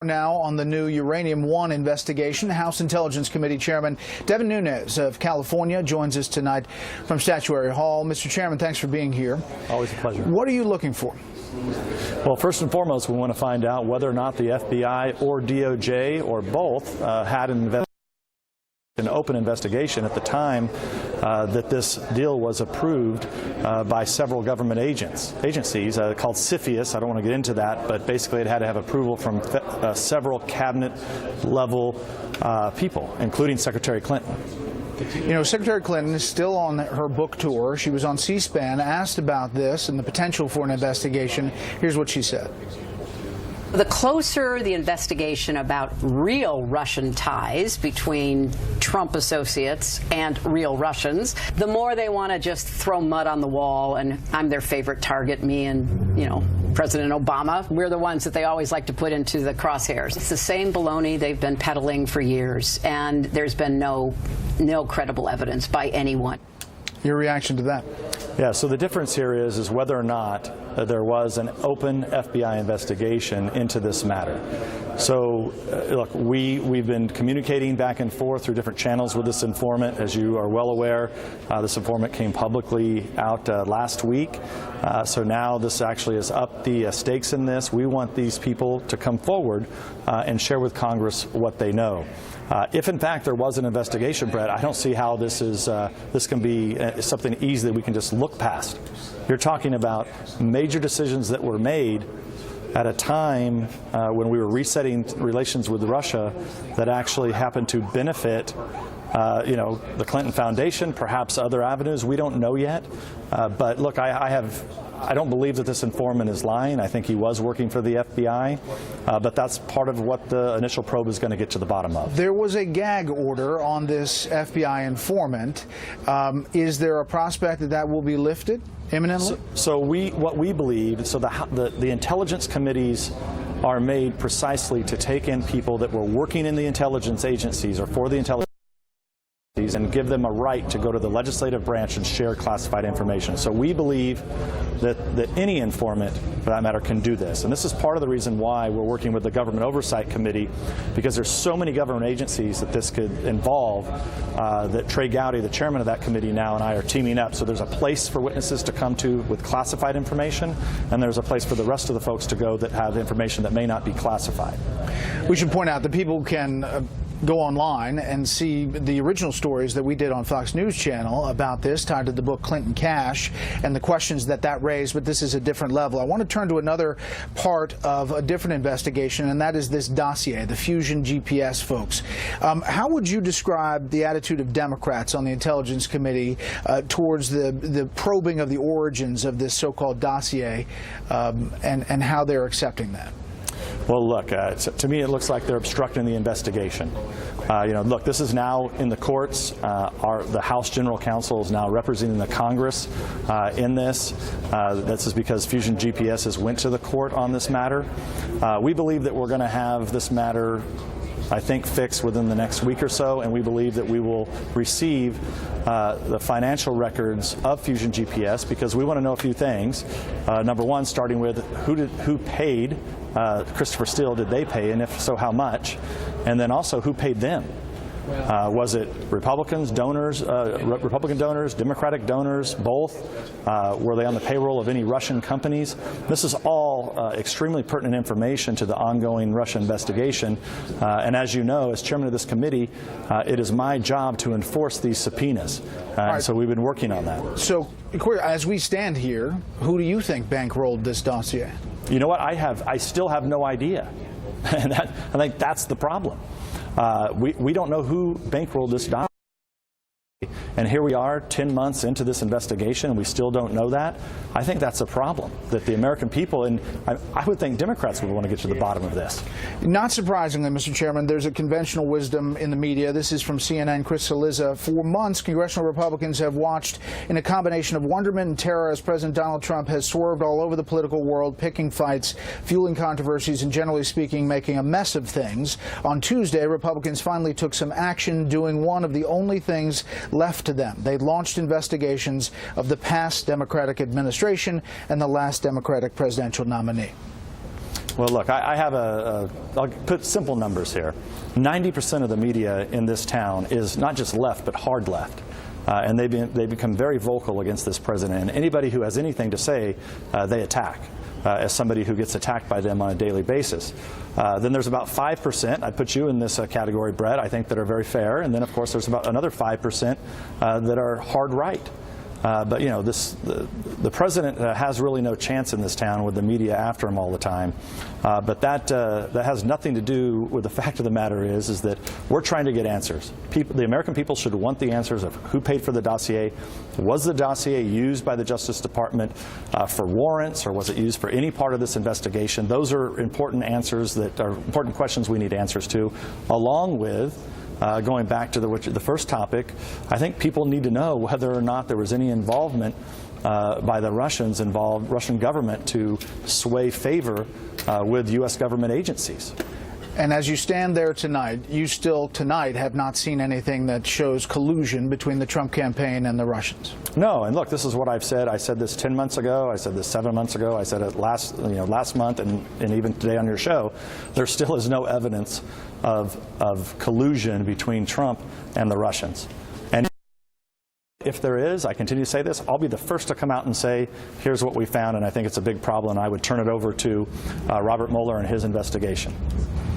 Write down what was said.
Now on the new Uranium One investigation, House Intelligence Committee Chairman Devin Nunes of California joins us tonight from Statuary Hall. Mr. Chairman, thanks for being here. Always a pleasure. What are you looking for? Well, first and foremost, we want to find out whether or not the FBI or DOJ or both had an open investigation at the time that this deal was approved by several government agencies called CFIUS. I don't want to get into that, but basically it had to have approval from several cabinet-level people, including Secretary Clinton. You know, Secretary Clinton is still on her book tour. She was on C-SPAN, asked about this and the potential for an investigation. Here's what she said. The closer the investigation about real Russian ties between Trump associates and real Russians, the more they want to just throw mud on the wall, and I'm their favorite target, me and, President Obama. We're the ones that they always like to put into the crosshairs. It's the same baloney they've been peddling for years, and there's been no credible evidence by anyone. Your reaction to that? Yeah, so the difference here is whether or not there was an open FBI investigation into this matter. So, look, we've been communicating back and forth through different channels with this informant. As you are well aware, this informant came publicly out last week. So now this actually has upped the stakes in this. We want these people to come forward and share with Congress what they know. If in fact there was an investigation, Bret, I don't see how this can be something easy that we can just look past. You're talking about major decisions that were made at a time when we were resetting relations with Russia that actually happened to benefit the Clinton Foundation, perhaps other avenues. We don't know yet. But look, I don't believe that this informant is lying. I think he was working for the FBI, but that's part of what the initial probe is going to get to the bottom of. There was a gag order on this FBI informant. Is there a prospect that that will be lifted imminently? So what we believe, so the intelligence committees are made precisely to take in people that were working in the intelligence agencies or for the intelligence and give them a right to go to the legislative branch and share classified information. So we believe that any informant, for that matter, can do this. And this is part of the reason why we're working with the Government Oversight Committee, because there's so many government agencies that this could involve, that Trey Gowdy, the chairman of that committee now, and I are teaming up. So there's a place for witnesses to come to with classified information, and there's a place for the rest of the folks to go that have information that may not be classified. We should point out that people can go online and see the original stories that we did on Fox News Channel about this, tied to the book Clinton Cash and the questions that raised, but this is a different level. I want to turn to another part of a different investigation, and that is this dossier, the Fusion GPS folks. How would you describe the attitude of Democrats on the Intelligence Committee towards the probing of the origins of this so-called dossier and how they're accepting that? Well, look, to me it looks like they're obstructing the investigation. Look, this is now in the courts. The House General Counsel is now representing the Congress in this. This is because Fusion GPS has went to the court on this matter. We believe that we're going to have this matter, I think, fixed within the next week or so, and we believe that we will receive the financial records of Fusion GPS, because we want to know a few things. Number one, starting with who paid Christopher Steele. Did they pay, and if so, how much? And then also, who paid them? Was it Republican donors, Democratic donors, both? Were they on the payroll of any Russian companies? This is all extremely pertinent information to the ongoing Russia investigation. And as you know, as chairman of this committee, it is my job to enforce these subpoenas. Right. So we've been working on that. So, as we stand here, who do you think bankrolled this dossier? You know what? I still have no idea. And I think that's the problem. We don't know who bankrolled this dossier. And here we are 10 months into this investigation, and we still don't know that. I think that's a problem, that the American people, and I would think Democrats would want to get to the bottom of this. Not surprisingly, Mr. Chairman, there's a conventional wisdom in the media. This is from CNN, Chris Saliza. For months, congressional Republicans have watched in a combination of wonderment and terror as President Donald Trump has swerved all over the political world, picking fights, fueling controversies, and generally speaking, making a mess of things. On Tuesday, Republicans finally took some action, doing one of the only things left to them. They launched investigations of the past Democratic administration and the last Democratic presidential nominee. Well, look, I have I'll put simple numbers here. 90% of the media in this town is not just left, but hard left. And they become very vocal against this president. And anybody who has anything to say, they attack, as somebody who gets attacked by them on a daily basis. Then there's about 5%, I'd put you in this category, Bret, I think, that are very fair. And then, of course, there's about another 5% that are hard right. But, you know, the president has really no chance in this town with the media after him all the time. But that has nothing to do with the fact of the matter is that we're trying to get answers. The American people should want the answers of who paid for the dossier. Was the dossier used by the Justice Department for warrants, or was it used for any part of this investigation? Those are important answers that are important questions we need answers to, along with going back to the first topic. I think people need to know whether or not there was any involvement by the Russian government to sway favor with U.S. government agencies. And as you stand there tonight, you still tonight have not seen anything that shows collusion between the Trump campaign and the Russians. No, and look, this is what I've said. I said this 10 months ago. I said this 7 months ago. I said it last month, and even today on your show. There still is no evidence of collusion between Trump and the Russians. And if there is, I continue to say this, I'll be the first to come out and say, here's what we found, and I think it's a big problem. I would turn it over to Robert Mueller and his investigation.